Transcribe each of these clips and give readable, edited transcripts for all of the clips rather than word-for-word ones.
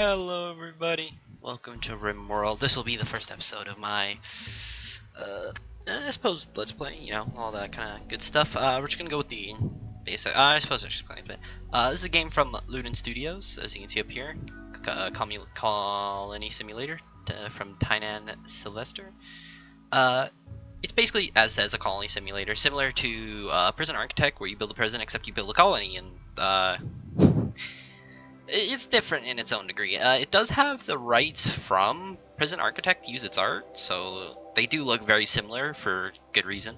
Hello everybody, welcome to Rimworld. This will be the first episode of my, I suppose, Let's Play, all that kind of good stuff. We're just gonna go with the basic, I suppose I should explain it, but this is a game from Ludin Studios, as you can see up here, Colony Simulator, from Tainan Sylvester. It's basically, as says, a colony simulator, similar to Prison Architect, where you build a prison, except you build a colony, and, it's different in its own degree. It does have the rights from Prison Architect to use its art, so they do look very similar for good reason.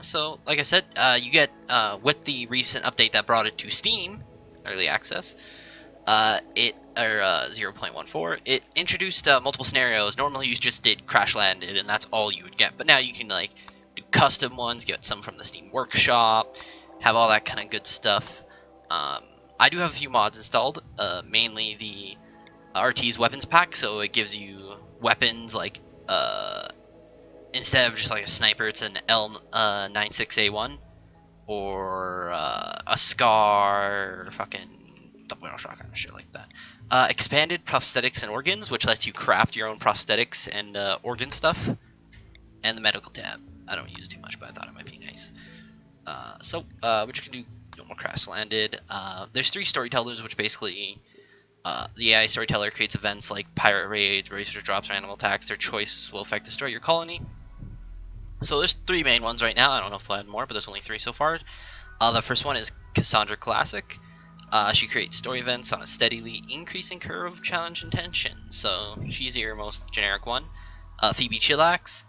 So, like I said, you get, with the recent update that brought it to Steam, Early Access, 0.14, it introduced multiple scenarios. Normally you just did crash landed, and that's all you would get. But now you can, like, do custom ones, get some from the Steam Workshop, have all that kind of good stuff. I do have a few mods installed, mainly the RT's weapons pack, so it gives you weapons like, instead of just like a sniper, it's an L96A1, or a SCAR, or fucking double-barrel shotgun and shit like that. Expanded prosthetics and organs, which lets you craft your own prosthetics and organ stuff, and the medical tab. I don't use it too much, but I thought it might be nice. Which you can do. No more crash landed. There's 3 storytellers, which basically the AI storyteller creates events like pirate raids, research drops, or animal attacks. Their choice will affect destroy your colony. So there's 3 main ones right now. I don't know if they'll add more, but there's only 3 so far. The first one is Cassandra Classic. She creates story events on a steadily increasing curve of challenge and tension. So she's your most generic one. Phoebe Chillax.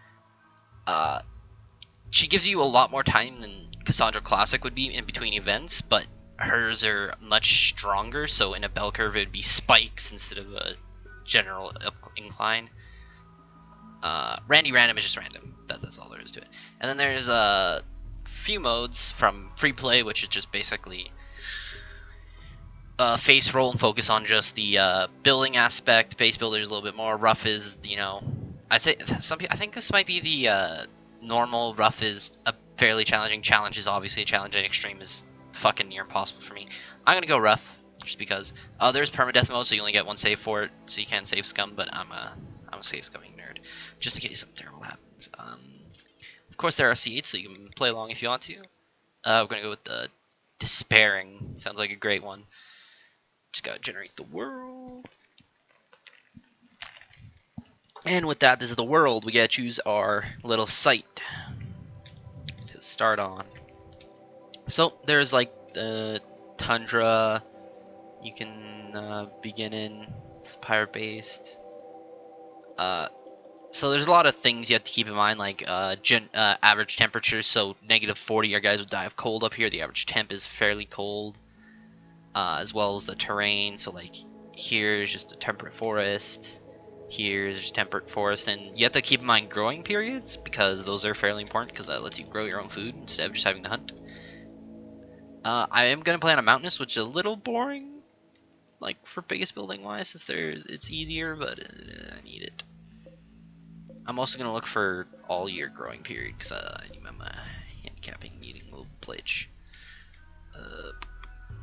She gives you a lot more time than Cassandra Classic would be in between events, but hers are much stronger, so in a bell curve it would be spikes instead of a general incline. Randy Random is just random. That's all there is to it. And then there's a few modes from Free Play, which is just basically face roll and focus on just the building aspect. Base builder is a little bit more. Rough is, I'd say I think this might be the normal. Rough is a fairly challenging. Challenge is obviously a challenge, and extreme is fucking near impossible for me. I'm gonna go rough just because. There's permadeath mode, so you only get 1 save for it, so you can save scum. But I'm a save scumming nerd, just in case something terrible happens. Of course there are seeds, so you can play along if you want to. We're gonna go with the despairing. Sounds like a great one. Just gotta generate the world. And with that, this is the world. We gotta choose our little site to start on. So there's like the tundra. You can begin in. It's pirate based. So there's a lot of things you have to keep in mind, like average temperatures. So -40, your guys would die of cold up here. The average temp is fairly cold, as well as the terrain. So like here's just a temperate forest. Here's just temperate forest, and you have to keep in mind growing periods, because those are fairly important, because that lets you grow your own food instead of just having to hunt. I am going to play on a mountainous, which is a little boring, like for biggest building wise, since it's easier, but I need it. I'm also going to look for all year growing period, because I'm handicapping, needing a little plitch.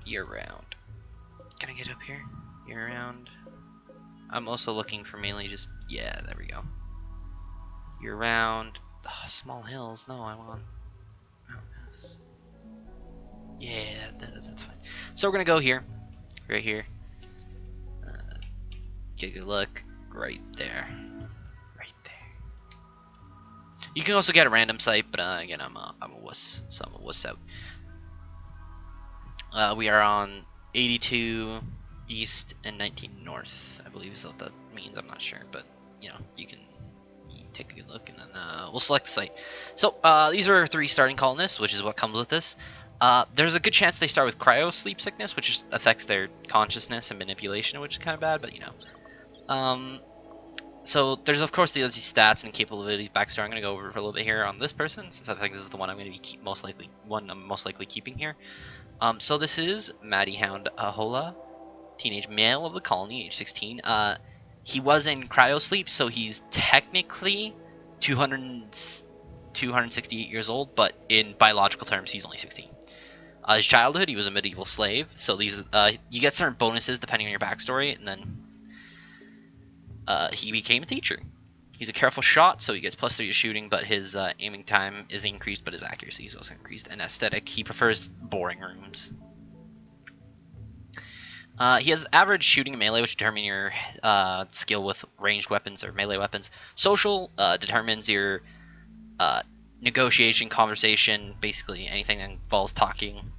Year round. Can I get up here? Year round. I'm also looking for mainly just, yeah, there we go. Year round. Oh, small hills. No, I want mountainous. Yeah, that's fine. So we're gonna go here, right here. Get a good look, right there, right there. You can also get a random site, but again, I'm a wuss, so I'm a wuss out. We are on 82. East and 19 north, I believe is what that means. I'm not sure, but you can take a good look, and then we'll select the site. So these are 3 starting colonists, which is what comes with this. There's a good chance they start with cryo sleep sickness, which just affects their consciousness and manipulation, which is kind of bad, but so there's of course these stats and capabilities backstory. I'm gonna go over for a little bit here on this person, since I think this is the one I'm gonna be most likely keeping here. So this is Matty Hound Ahola. Teenage male of the colony, age 16. He was in cryosleep, so he's technically 268 years old, but in biological terms, he's only 16. His childhood, he was a medieval slave, so these you get certain bonuses depending on your backstory, and then he became a teacher. He's a careful shot, so he gets +3 to shooting, but his aiming time is increased, but his accuracy is also increased. And aesthetic, he prefers boring rooms. He has average shooting and melee, which determine your skill with ranged weapons or melee weapons. Social determines your negotiation, conversation, basically anything that involves talking.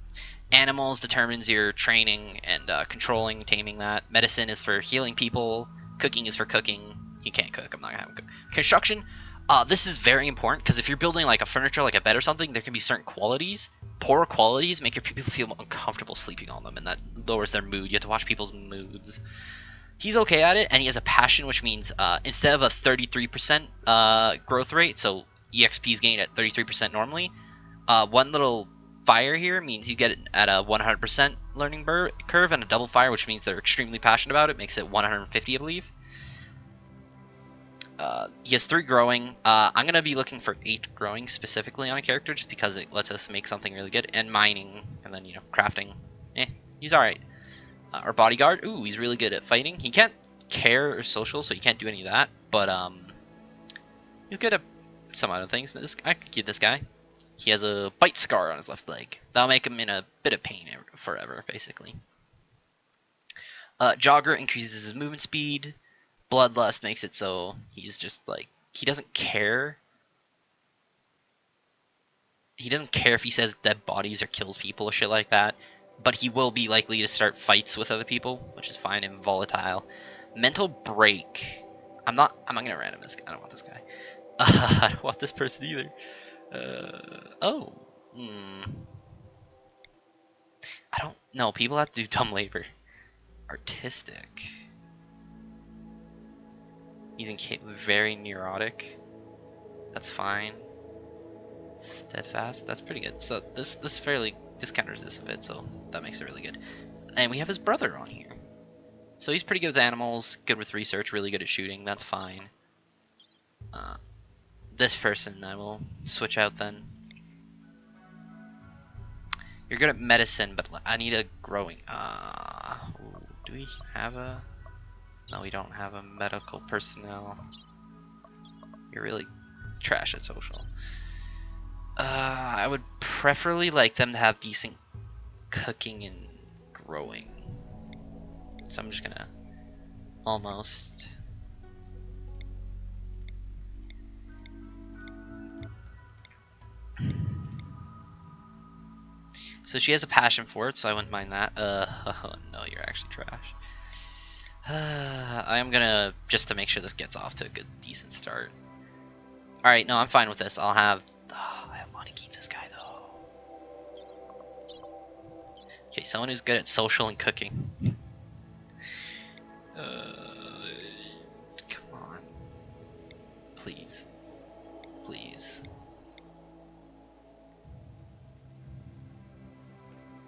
Animals determines your training and controlling, taming that. Medicine is for healing people. Cooking is for cooking. You can't cook. I'm not gonna have him cook. Construction. This is very important because if you're building like a furniture, like a bed or something, there can be certain qualities. Poor qualities make your people feel uncomfortable sleeping on them, and that lowers their mood. You have to watch people's moods. He's okay at it, and he has a passion, which means instead of a 33% growth rate, so EXP is gained at 33% normally, one little fire here means you get it at a 100% learning curve, and a double fire, which means they're extremely passionate about it, makes it 150, I believe. He has 3 growing. I'm going to be looking for 8 growing specifically on a character just because it lets us make something really good. And mining, and then, you know, crafting. He's alright. Our bodyguard, ooh, he's really good at fighting. He can't care or social, so he can't do any of that. But, he's good at some other things. I could keep this guy. He has a bite scar on his left leg. That'll make him in a bit of pain forever, basically. Jogger increases his movement speed. Bloodlust makes it so he's just like, he doesn't care. He doesn't care if he says dead bodies or kills people or shit like that. But he will be likely to start fights with other people, which is fine and volatile. Mental break. I'm not gonna random this guy. I don't want this guy. I don't want this person either. I don't know. People have to do dumb labor. Artistic. He's very neurotic. That's fine. Steadfast. That's pretty good. So this counters this a bit, so that makes it really good. And we have his brother on here. So he's pretty good with animals, good with research, really good at shooting. That's fine. This person I will switch out then. You're good at medicine, but I need a growing. Do we have a? No, we don't have a medical personnel. You're really trash at social. I would preferably like them to have decent cooking and growing. So I'm just gonna almost. So she has a passion for it, so I wouldn't mind that. Oh, no, you're actually trash. I am gonna, just to make sure this gets off to a good, decent start. Alright, no, I'm fine with this. I'll have... I want to keep this guy, though. Okay, someone who's good at social and cooking. Come on. Please. Please.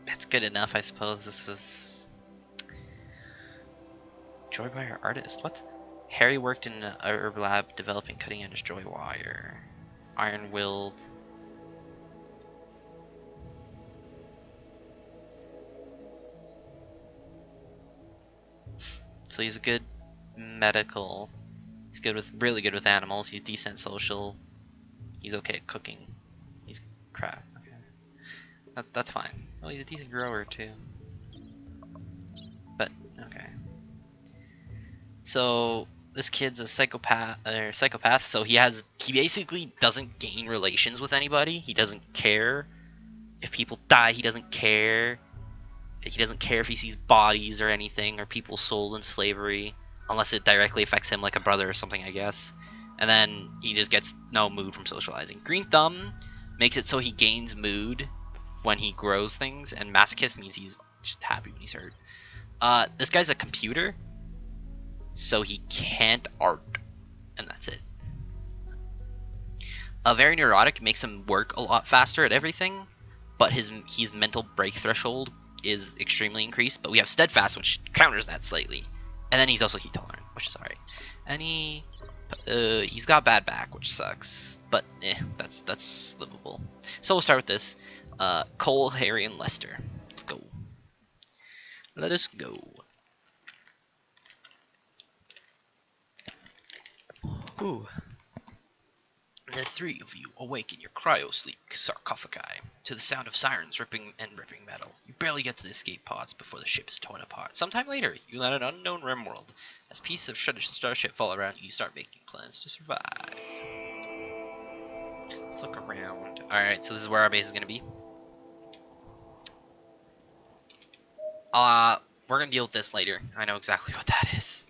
That's good enough, I suppose. This is... Joy wire artist. What? Harry worked in a herb lab developing cutting-edge joy wire. Iron-willed. So he's a good medical. He's good with really good with animals. He's decent social. He's okay at cooking. He's crap. Okay, that's fine. Oh, he's a decent grower too. But okay. So this kid's a psychopath. So he basically doesn't gain relations with anybody. He doesn't care if people die. He doesn't care. He doesn't care if he sees bodies or anything or people sold in slavery, unless it directly affects him, like a brother or something, I guess. And then he just gets no mood from socializing. Green thumb makes it so he gains mood when he grows things, and masochist means he's just happy when he's hurt. This guy's a computer, so he can't art, and that's it. Very neurotic, makes him work a lot faster at everything, but his mental break threshold is extremely increased. But we have steadfast, which counters that slightly, and then he's also heat tolerant, which is alright. And he's got bad back, which sucks, but that's livable. So we'll start with this. Cole, Harry, and Lester. Let's go. Let us go. Ooh. The three of you awake in your cryo-sleep sarcophagi to the sound of sirens ripping metal. You barely get to the escape pods before the ship is torn apart. Sometime later, you land on an unknown Rimworld. As pieces of shredded starship fall around you, you start making plans to survive. Let's look around. Alright, so this is where our base is going to be. We're going to deal with this later. I know exactly what that is.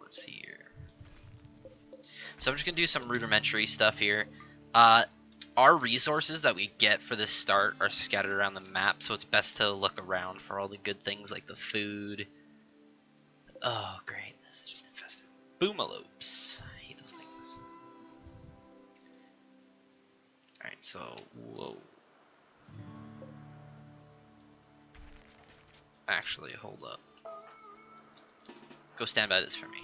Let's see here. So I'm just going to do some rudimentary stuff here. Our resources that we get for this start are scattered around the map, so it's best to look around for all the good things like the food. Oh, great. This is just infested. Boomalopes. I hate those things. Alright, so, whoa. Actually, hold up. Go stand by this for me.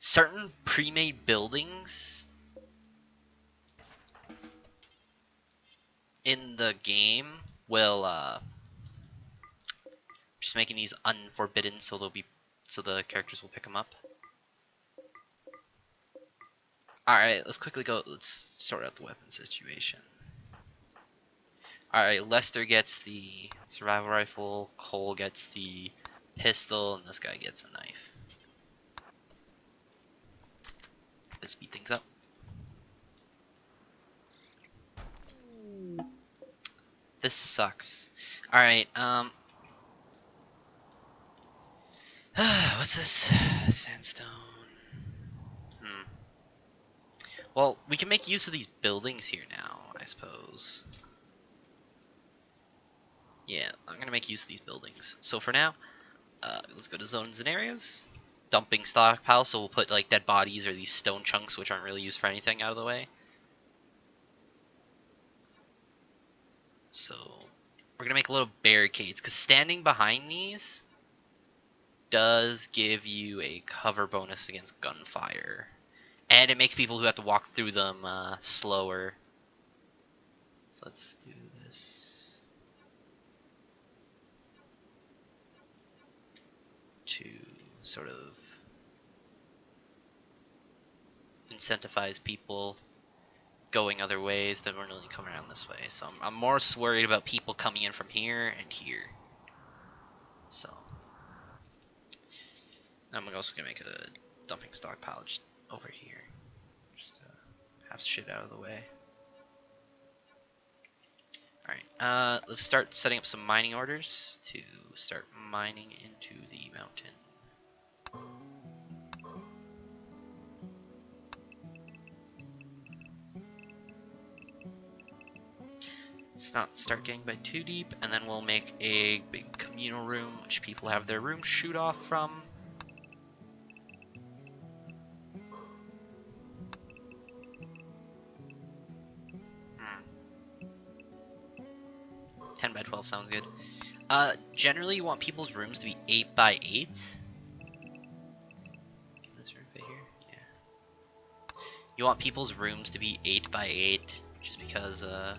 Certain pre-made buildings in the game will, just making these unforbidden so they'll be, so the characters will pick them up. Alright, let's quickly go, let's sort out the weapon situation. Alright, Lester gets the survival rifle, Cole gets the pistol, and this guy gets a knife. Let's speed things up. This sucks. Alright, what's this? Sandstone. Well, we can make use of these buildings here now, I suppose. Yeah, I'm gonna make use of these buildings. So for now, let's go to zones and areas. Dumping stockpile, so we'll put like dead bodies or these stone chunks which aren't really used for anything out of the way. So we're gonna make little barricades, because standing behind these does give you a cover bonus against gunfire. And it makes people who have to walk through them slower. So let's do this. To sort of incentivize people going other ways that won't really come around this way. So I'm more worried about people coming in from here and here. So I'm also gonna make a dumping stockpile just over here, just to have shit out of the way. Alright, let's start setting up some mining orders to start mining into the mountain. Let's not start getting by too deep, and then we'll make a big communal room, which people have their rooms shoot off from. 10 by 12 sounds good. Generally you want people's rooms to be 8 by 8. This room right here, yeah. You want people's rooms to be 8 by 8, just because, it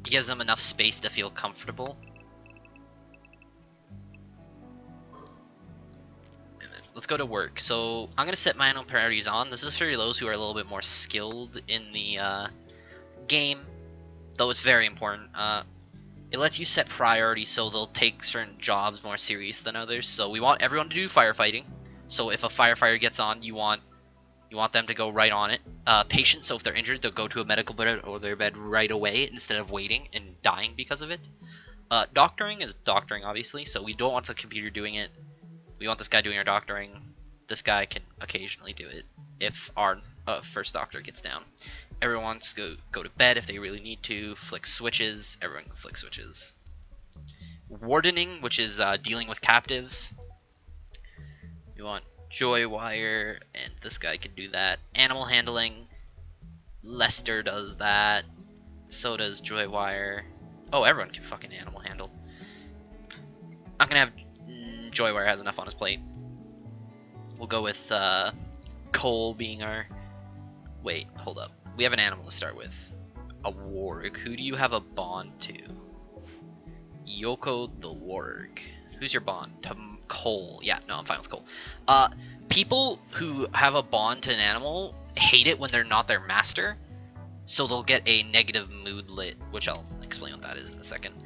gives them enough space to feel comfortable. Let's go to work. So I'm gonna set my own priorities on. This is for those who are a little bit more skilled in the game, though it's very important. It lets you set priorities so they'll take certain jobs more serious than others. So we want everyone to do firefighting. So if a firefighter gets on, you want them to go right on it. Patients, so if they're injured, they'll go to a medical bed or their bed right away instead of waiting and dying because of it. Doctoring is doctoring, obviously, so we don't want the computer doing it. We want this guy doing our doctoring. This guy can occasionally do it if our first doctor gets down. Everyone wants to go to bed if they really need to. Flick switches. Everyone can flick switches. Wardening, which is dealing with captives. We want Joy Wire, and this guy can do that. Animal handling. Lester does that. So does Joy Wire. Oh, everyone can fucking animal handle. I'm gonna have Joywire has enough on his plate. We'll go with coal being our... Wait, hold up. We have an animal to start with. A warg. Who do you have a bond to? Yoko the warg. Who's your bond? To coal. Yeah, no, I'm fine with coal. People who have a bond to an animal hate it when they're not their master, so they'll get a negative moodlet, which I'll explain what that is in a second.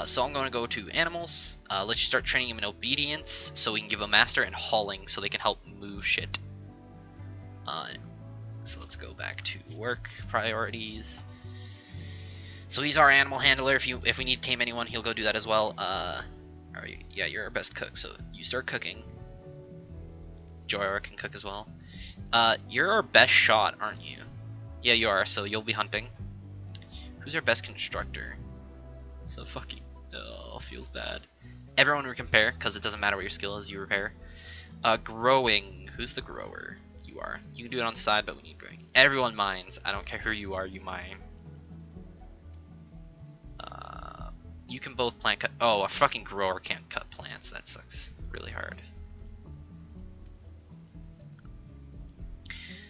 So I'm going to go to animals. Let's start training them in obedience, so we can give a master, and hauling, so they can help move shit. So let's go back to work priorities. So he's our animal handler. If we need to tame anyone, he'll go do that as well. Yeah, you're our best cook, so you start cooking. Joyara can cook as well. You're our best shot, aren't you? Yeah, you are, so you'll be hunting. Who's our best constructor? The fucking... Oh, feels bad. Everyone we compare, because it doesn't matter what your skill is, you repair. Growing. Who's the grower? You are. You can do it on the side, but we need growing. Everyone mines. I don't care who you are, you mine. You can both plant cut. Oh, a fucking grower can't cut plants. That sucks really hard.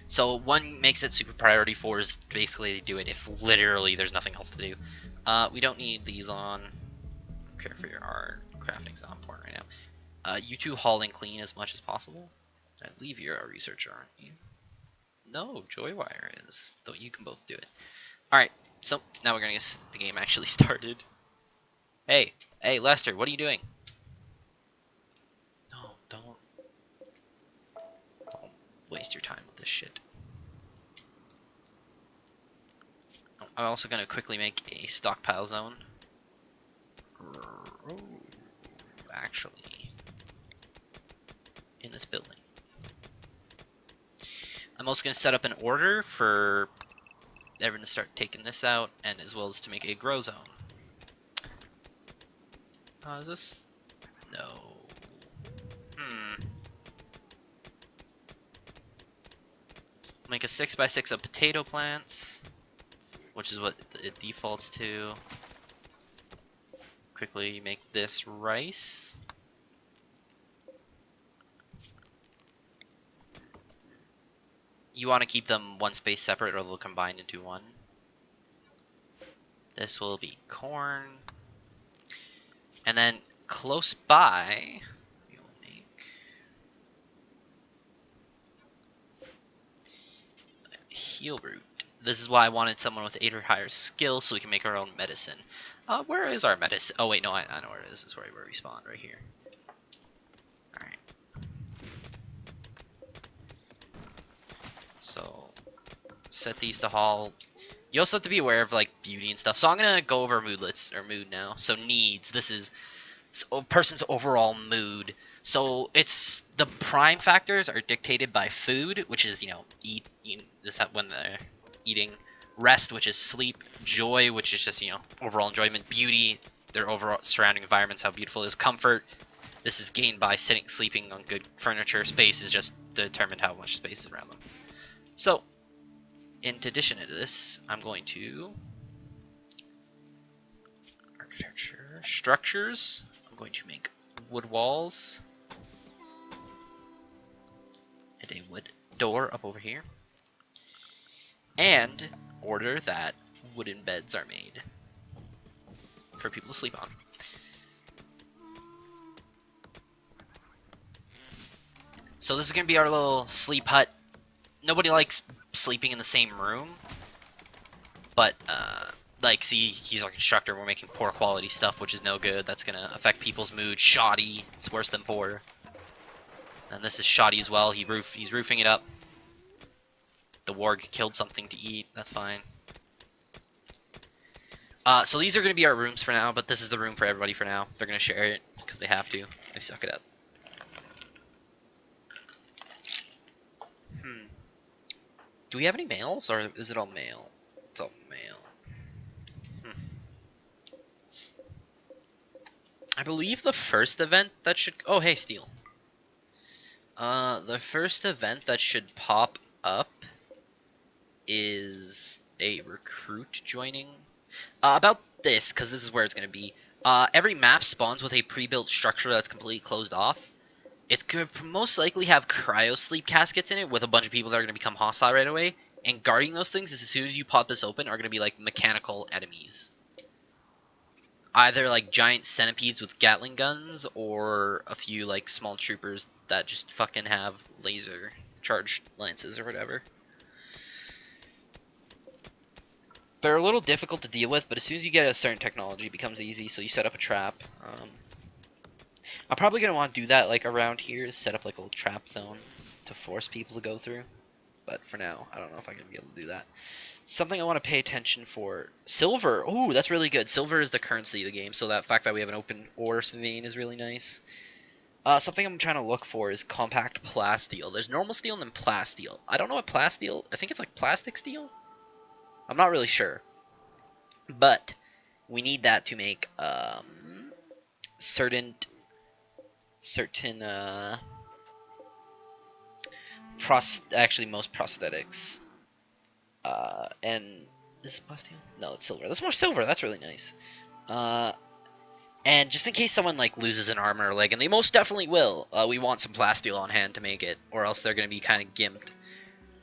So 1 makes it super priority, 4 is basically to do it if literally there's nothing else to do. We don't need these on. Care for your art. Crafting's not important right now. You two haul and clean as much as possible. I believe you're a researcher, aren't you? No, Joywire is. Though you can both do it. Alright, so now we're gonna get the game actually started. Hey, Lester, what are you doing? No, don't waste your time with this shit. I'm also gonna quickly make a stockpile zone. Actually, in this building. I'm also gonna set up an order for everyone to start taking this out, and as well as to make a grow zone. Is this? No. Make a 6x6 of potato plants, which is what it defaults to. Quickly make this rice. You want to keep them 1 space separate, or they'll combine into 1. This will be corn. And then close by, we'll make heal root. This is why I wanted someone with 8 or higher skills, so we can make our own medicine. Where is our medicine? Oh wait, no, I know where it is. It's where we spawn, right here. Alright. So, set these to haul. You also have to be aware of like beauty and stuff. So I'm gonna go over moodlets or mood now. So needs. This is a person's overall mood. So it's the prime factors are dictated by food, which is eat. This when they're eating. Rest, which is sleep. Joy, which is just overall enjoyment. Beauty, their overall surrounding environments, how beautiful it is. Comfort. This is gained by sleeping on good furniture. Space is just determined how much space is around them. So, in addition to this, I'm going to architecture structures. I'm going to make wood walls and a wood door up over here, and order that wooden beds are made for people to sleep on. So this is going to be our little sleep hut. Nobody likes sleeping in the same room, but like, see, he's our constructor. We're making poor quality stuff, which is no good. That's going to affect people's mood. Shoddy. It's worse than poor. And this is shoddy as well. He's roofing it up. The warg killed something to eat. That's fine. So these are going to be our rooms for now, but this is the room for everybody for now. They're going to share it because they have to. They suck it up. Do we have any males, or is it all male? It's all male. I believe the first event that should... Oh, hey, Steel. The first event that should pop up is a recruit joining. About this, because this is where it's going to be. Every map spawns with a pre-built structure that's completely closed off. It's going to most likely have cryo sleep caskets in it with a bunch of people that are going to become hostile right away. And guarding those things, as soon as you pop this open, are going to be like mechanical enemies. Either like giant centipedes with Gatling guns, or a few like small troopers that just fucking have laser charged lances or whatever. They're a little difficult to deal with, but as soon as you get a certain technology, it becomes easy. So you set up a trap. I'm probably gonna want to do that like around here, set up like a little trap zone to force people to go through. But for now, I don't know if I'm gonna be able to do that. Something I want to pay attention for: silver. Oh, that's really good. Silver is the currency of the game, so that fact that we have an open ore vein is really nice. Something I'm trying to look for is compact plasteel. There's normal steel and then plasteel. I don't know what plasteel. I think it's like plastic steel. I'm not really sure, but we need that to make certain actually most prosthetics. And is it plasteel? No, it's silver. That's more silver. That's really nice. And just in case someone like loses an arm or a leg, and they most definitely will, we want some plasteel on hand to make it, or else they're gonna be kind of gimped.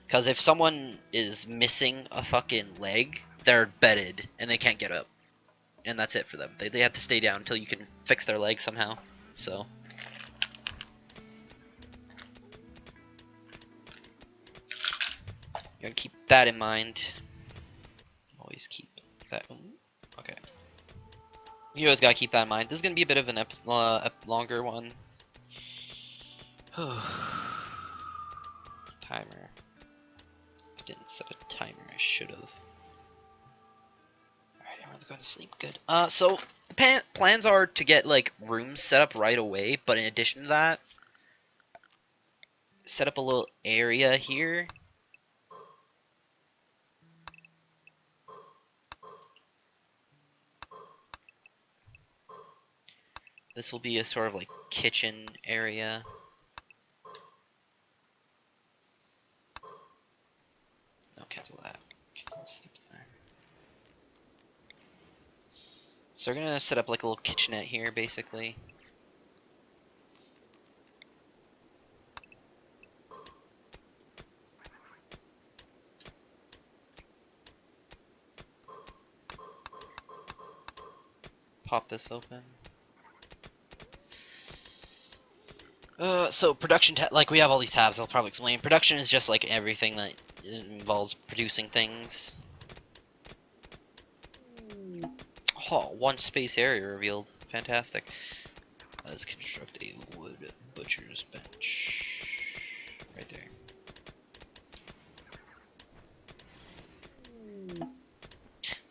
Because if someone is missing a fucking leg, they're bedded and they can't get up, and that's it for them. They have to stay down until you can fix their leg somehow. So. You gotta keep that in mind. Always keep that. Okay. You always gotta keep that in mind. This is gonna be a bit of an longer one. Timer. I didn't set a timer. I should have. Alright, everyone's going to sleep. Good. So the plans are to get like rooms set up right away, but in addition to that, set up a little area here. This will be a sort of like kitchen area. No, cancel that. Cancel the stupid thing. So we're gonna set up like a little kitchenette here, basically. Pop this open. So production like we have all these tabs. I'll probably explain. Production is just like everything that involves producing things. Oh, one space area revealed. Fantastic. Let's construct a wood butcher's bench. Right there.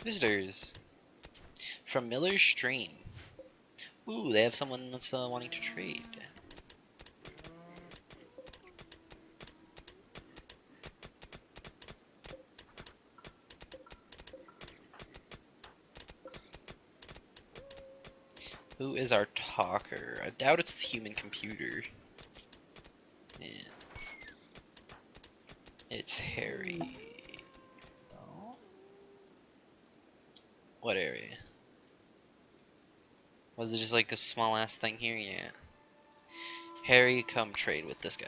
Visitors. From Miller's Stream. Ooh, they have someone that's wanting to trade. Who is our talker? I doubt it's the human computer. Yeah. It's Harry. Oh. What area? Was it just like this small ass thing here? Yeah. Harry, come trade with this guy.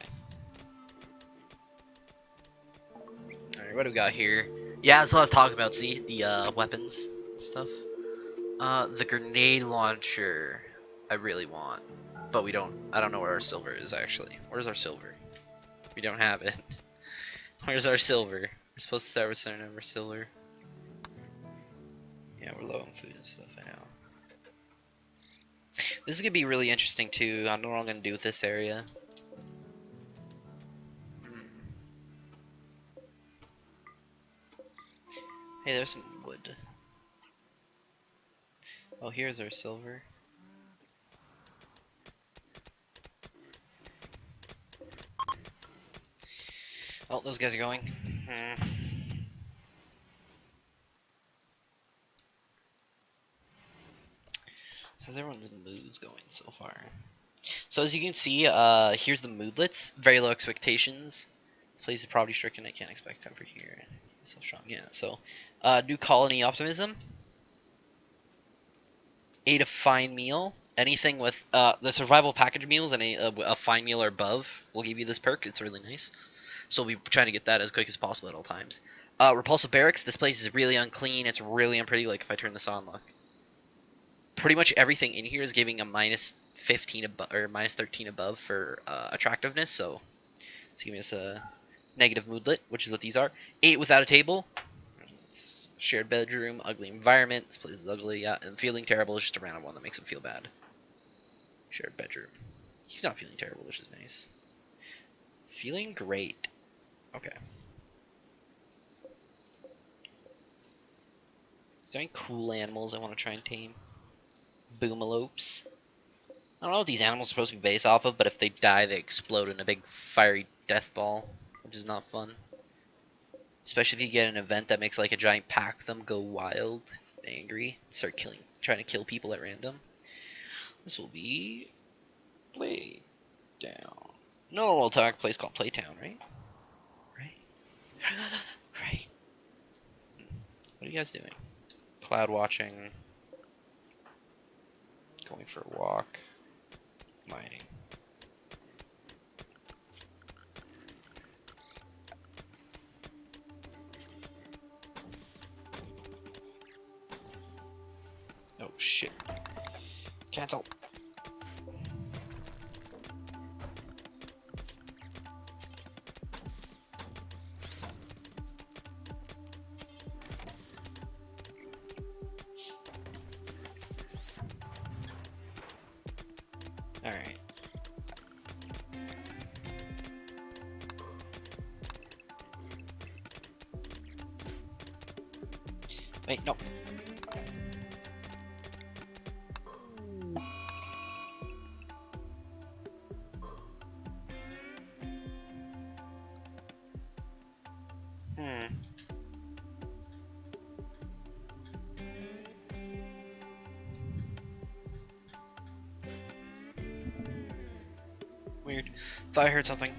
Alright, what do we got here? Yeah, that's what I was talking about, see? The weapons and stuff. The grenade launcher I really want. But we don't, I don't know where our silver is actually. Where's our silver? We don't have it. Where's our silver? We're supposed to start with a certain number of silver. Yeah, we're low on food and stuff, I know. This is gonna be really interesting too. I don't know what I'm gonna do with this area. Hey, there's some wood. Oh, here's our silver. Oh, those guys are going. How's everyone's moods going so far? So as you can see, here's the moodlets. Very low expectations. This place is poverty stricken. I can't expect cover here. So strong, yeah. So, new colony optimism. Ate a fine meal. Anything with the survival package meals and a fine meal or above will give you this perk. It's really nice. So we'll be trying to get that as quick as possible at all times. Repulsive Barracks. This place is really unclean. It's really unpretty. Like if I turn this on, look. Pretty much everything in here is giving a minus 15 above or minus 13 above for attractiveness. So it's giving us a negative moodlet, which is what these are. 8 without a table. It's shared bedroom. Ugly environment. This place is ugly. Yeah, and feeling terrible is just a random one that makes him feel bad. Shared bedroom. He's not feeling terrible, which is nice. Feeling great. Okay. Is there any cool animals I want to try and tame? Boomalopes. I don't know what these animals are supposed to be based off of, but if they die, they explode in a big fiery death ball, which is not fun. Especially if you get an event that makes like a giant pack of them go wild, angry, start trying to kill people at random. This will be Playtown. No, we'll talk a place called Playtown, right? Right. Right. What are you guys doing? Cloud watching. Going for a walk. Mining. Oh shit. Cancel. Alright. Wait, no. Weird. Thought I heard something.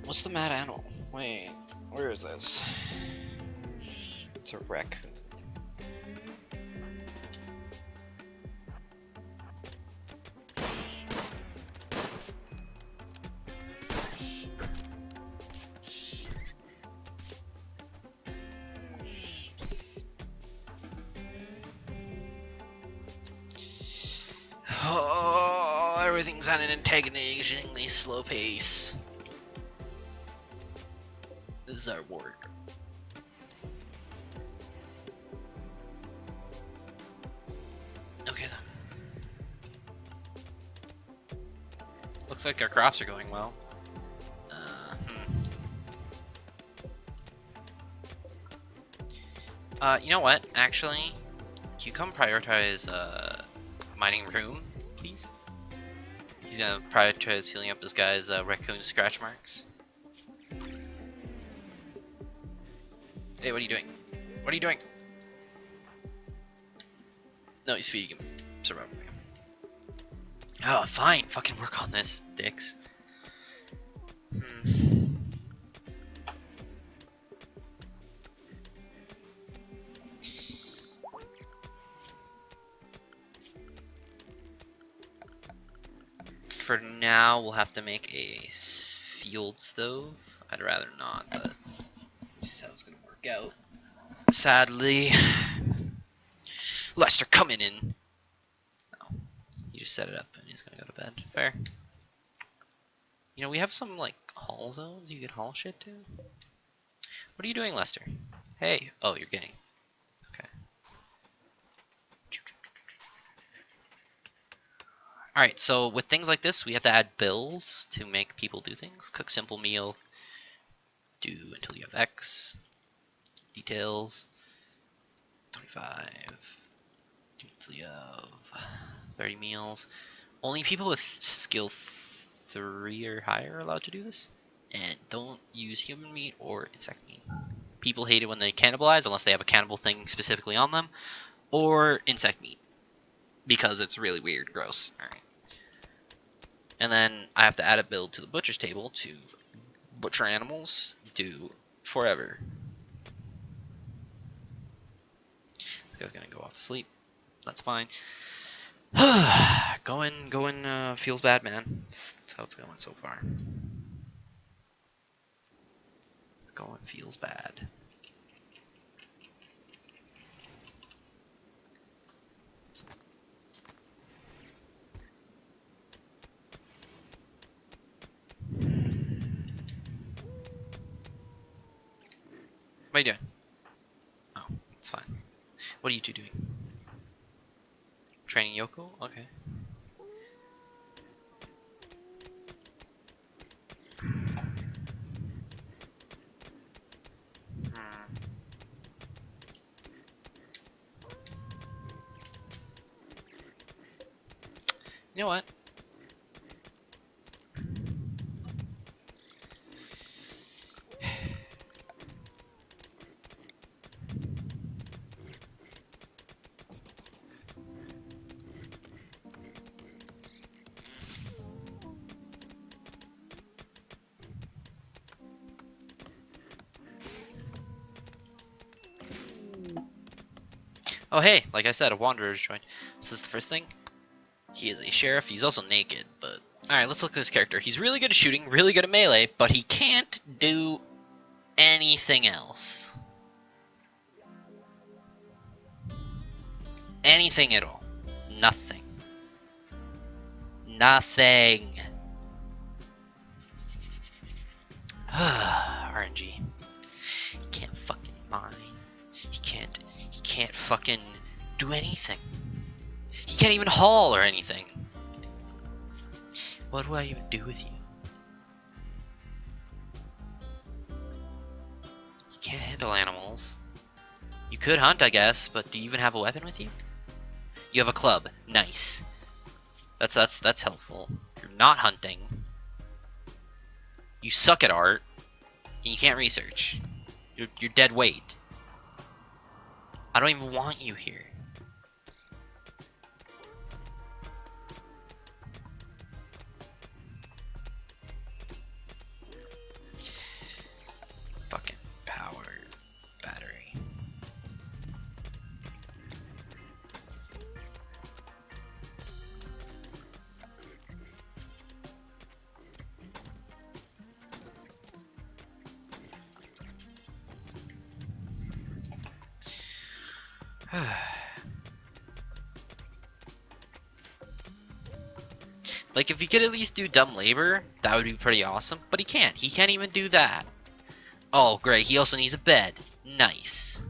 What's the mad animal? Wait, where is this? It's a raccoon. Oh, everything's at an antagonizingly slow pace. This is our work. Okay then. Looks like our crops are going well. You know what? Actually, can you come prioritize mining room, please? He's gonna prioritize healing up this guy's raccoon scratch marks. Hey, what are you doing? What are you doing? No, he's feeding him. Survival. Oh, fine. Fucking work on this, dicks. For now, we'll have to make a fueled stove. I'd rather not, but this is how it's gonna work out. Sadly. Lester, coming in. Oh, he just set it up and he's gonna go to bed. Fair. You know, we have some like haul zones you can haul shit to. What are you doing, Lester? Hey. Oh, you're getting. Okay. Alright, so with things like this, we have to add bills to make people do things. Cook simple meal. Do until you have X. Details. 25. Do until you have 30 meals. Only people with skill 3 or higher are allowed to do this. And don't use human meat or insect meat. People hate it when they cannibalize unless they have a cannibal thing specifically on them. Or insect meat. Because it's really weird, gross. Alright. And then I have to add a build to the butcher's table to butcher animals. Do forever. This guy's gonna go off to sleep. That's fine. Going feels bad, man. That's how it's going so far. It's going feels bad. What are you doing? Oh, it's fine. What are you two doing? Training Yoko? Okay. You know what? Oh hey, like I said, a wanderer's joined. So this is the first thing. He is a sheriff. He's also naked, but alright, let's look at this character. He's really good at shooting, really good at melee, but he can't do anything else. Anything at all. Nothing. Nothing. RNG. He can't fucking mine. He can't fucking do anything. He can't even haul or anything. What do I even do with you? You can't handle animals. You could hunt, I guess, but do you even have a weapon with you? You have a club. Nice. That's helpful. You're not hunting. You suck at art. And you can't research. You're dead weight. I don't even want you here. Fucking power battery. Like, if he could at least do dumb labor, that would be pretty awesome. But he can't. He can't even do that. Oh, great. He also needs a bed. Nice.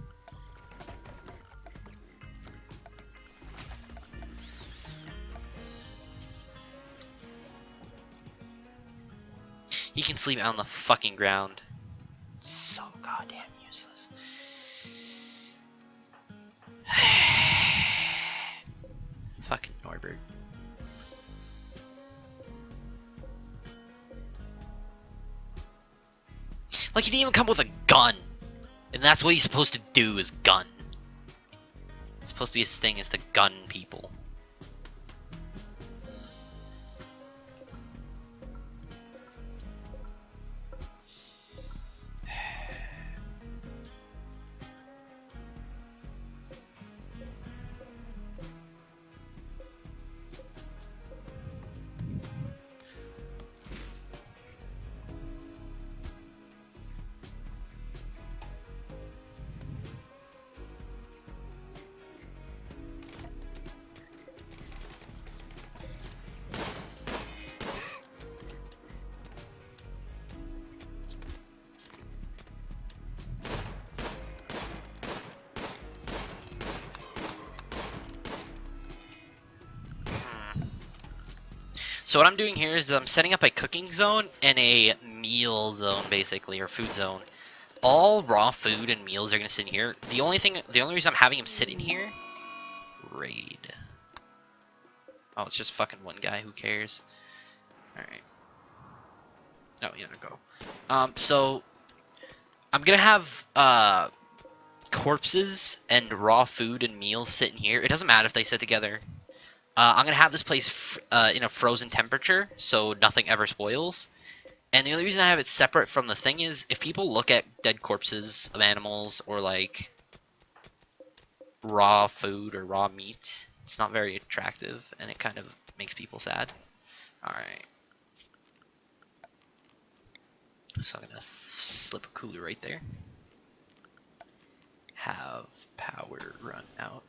He can sleep out on the fucking ground. So goddamn useless. Fucking Norbert. Like, he didn't even come with a gun. And that's what he's supposed to do, is gun. It's supposed to be his thing, is to gun people. So what I'm doing here is I'm setting up a cooking zone and a meal zone, basically, or food zone. All raw food and meals are gonna sit in here. The only reason I'm having him sit in here, raid. Oh, it's just fucking one guy. Who cares? All right. Oh, yeah, go. So I'm gonna have corpses and raw food and meals sit in here. It doesn't matter if they sit together. I'm gonna have this place in a frozen temperature, so nothing ever spoils. And the only reason I have it separate from the thing is, if people look at dead corpses of animals, or like raw food or raw meat, It's not very attractive, and it kind of makes people sad. Alright. So I'm gonna slip a cooler right there. Have power run out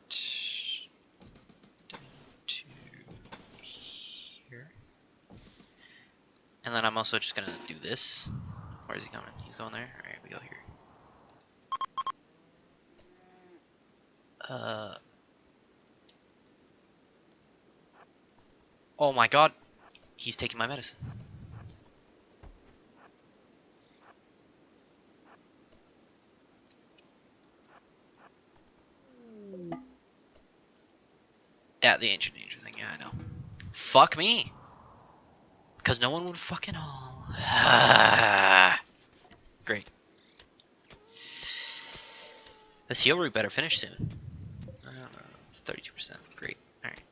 down to here. And then I'm also just gonna do this. Where is he coming? He's going there? Alright, we go here. Oh my god. He's taking my medicine. Yeah, the ancient danger thing. Yeah, I know. Fuck me. Because no one would fucking all. Great. This heal route better finish soon. I don't know. It's 32%. Great. Alright.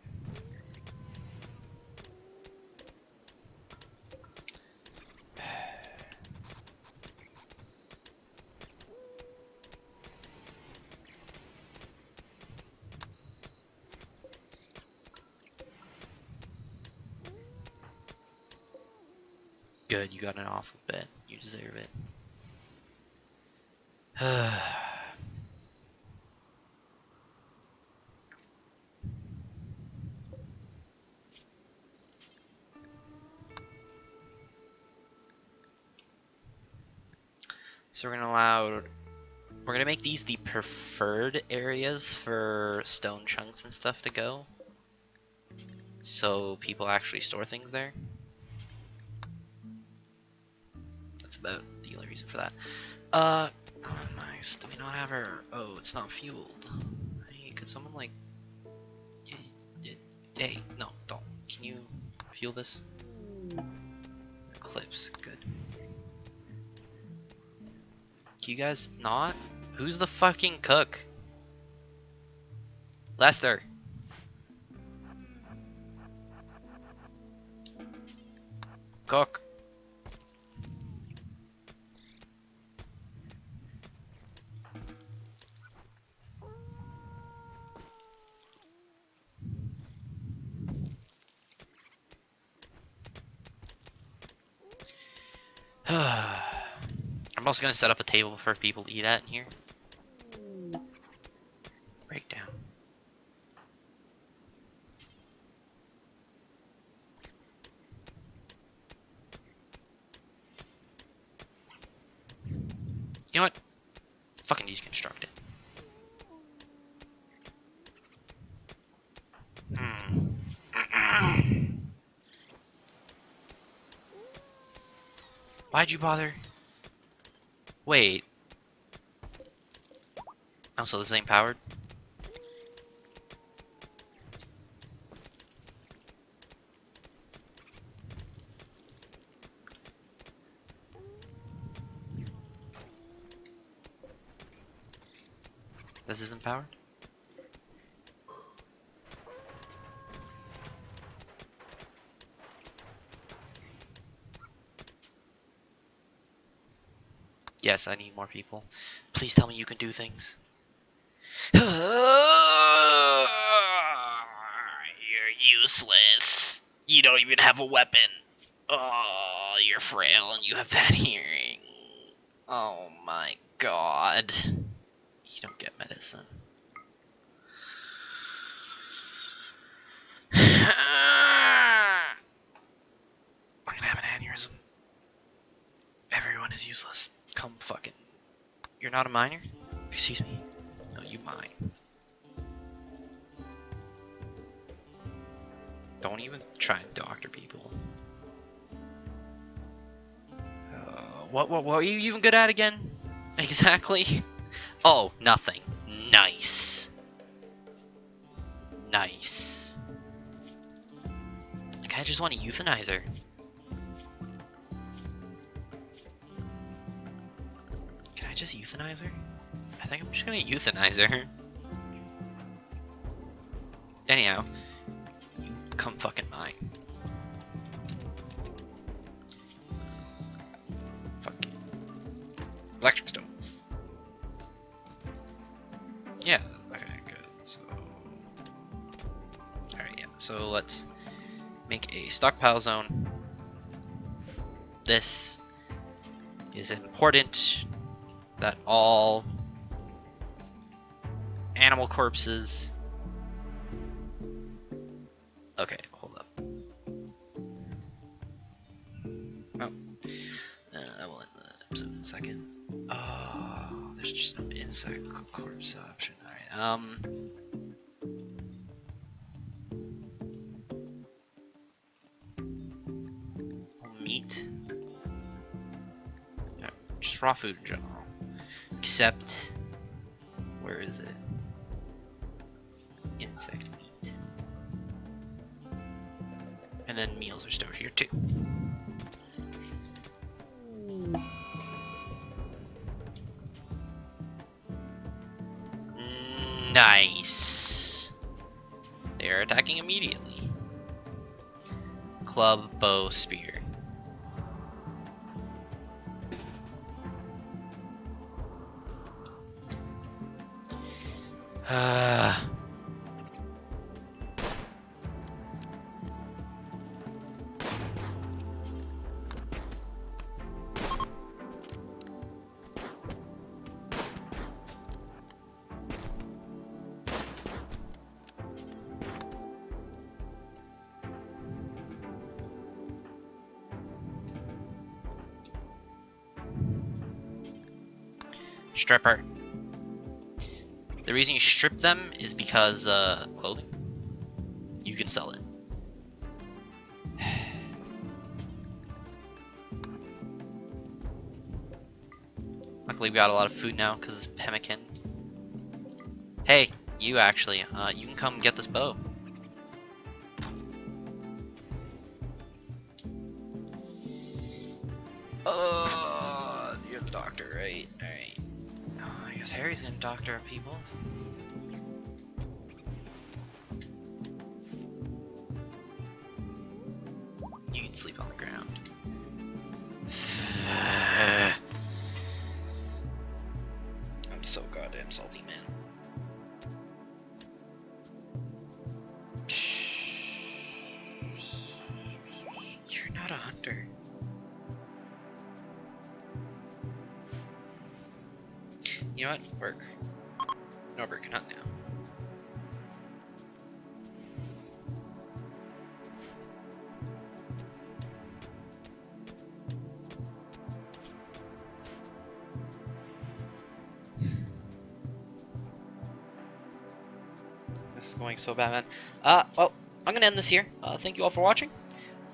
Good, you got an awful bed. You deserve it. So we're gonna make these the preferred areas for stone chunks and stuff to go. So people actually store things there. That's about the only reason for that. Oh, nice. Do we not have our... Oh, it's not fueled. Hey, could someone like... Hey, no, don't. Can you fuel this? Eclipse, good. Can you guys not? Who's the fucking cook? Lester. Cook. I'm also gonna set up a table for people to eat at in here. Breakdown. You know what? Fucking deconstruct it. Why'd you bother? Wait. Also, this ain't powered? This isn't powered? Yes, I need more people. Please tell me you can do things. You're useless. You don't even have a weapon. Oh, you're frail and you have bad hearing. Oh my god. You don't get medicine. I'm gonna have an aneurysm. Everyone is useless. Come fucking... You're not a miner? Excuse me? No, you mine. Don't even try and doctor people. What are you even good at again? Exactly? Oh, nothing. Nice. Nice. Like, I just want to euthanize her. Can I just euthanize her? I think I'm just gonna euthanize her. Anyhow, you come fucking mine. Fuck. Electric stove. Yeah, okay, good. So So let's make a stockpile zone. This is important that all animal corpses. Okay, hold up. Oh, I will end the episode in a second. Oh, there's just no insect corpse option. All right. Meat. Yeah, just raw food in general. Except, where is it? Insect meat. And then meals are stored here too. Nice. They are attacking immediately. Club, bow, spear. Stripper. The reason you strip them is because clothing. You can sell it. Luckily we got a lot of food now because it's pemmican. Hey, you actually, you can come get this bow. You're the doctor, right? Alright. Oh, I guess Harry's gonna doctor up people. You can sleep on the ground. I'm so goddamn salty, man. You're not a hunter. You know what? Work. Norbert can hunt now. This is going so bad, man. Well, I'm gonna end this here. Thank you all for watching.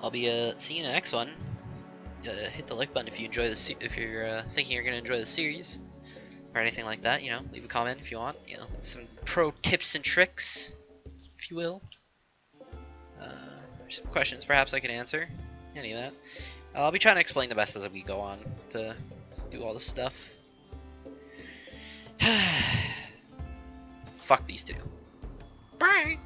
I'll be seeing you in the next one. Hit the like button if you enjoy this. If you're thinking you're gonna enjoy the series or anything like that, you know, leave a comment if you want. You know, some pro tips and tricks, if you will. Some questions perhaps I can answer. Any of that. I'll be trying to explain the best as we go on to do all this stuff. Fuck these two. Bye.